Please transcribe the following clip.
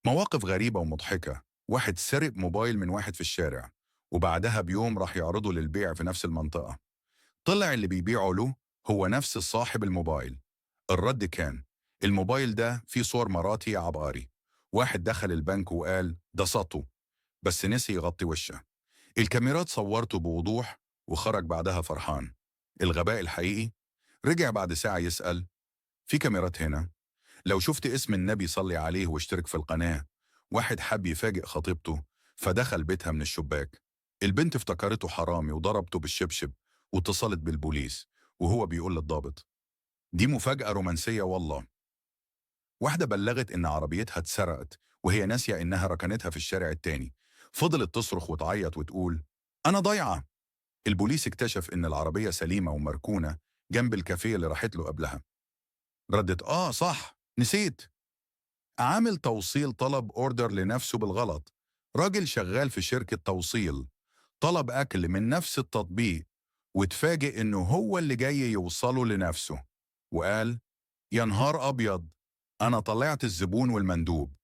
مواقف غريبة ومضحكة. واحد سرق موبايل من واحد في الشارع، وبعدها بيوم راح يعرضه للبيع في نفس المنطقة. طلع اللي بيبيعه له هو نفس صاحب الموبايل. الرد كان: الموبايل ده فيه صور مراتي يا عبقري. واحد دخل البنك وقال ده سطو، بس نسي يغطي وشه. الكاميرات صورته بوضوح، وخرج بعدها فرحان. الغباء الحقيقي رجع بعد ساعة يسأل: في كاميرات هنا؟ لو شفت اسم النبي صلي عليه واشترك في القناة. واحد حب يفاجئ خطيبته، فدخل بيتها من الشباك. البنت افتكرته حرامي وضربته بالشبشب، واتصلت بالبوليس وهو بيقول للضابط: دي مفاجأة رومانسية والله. واحدة بلغت إن عربيتها اتسرقت وهي ناسية إنها ركنتها في الشارع التاني. فضلت تصرخ وتعيط وتقول: أنا ضايعة. البوليس اكتشف إن العربية سليمة ومركونة جنب الكافيه اللي راحت له قبلها. ردت: صح، نسيت. عامل توصيل طلب اوردر لنفسه بالغلط. راجل شغال في شركة توصيل طلب أكل من نفس التطبيق، وتفاجئ إنه هو اللي جاي يوصله لنفسه. وقال: يا نهار أبيض، أنا طلعت الزبون والمندوب.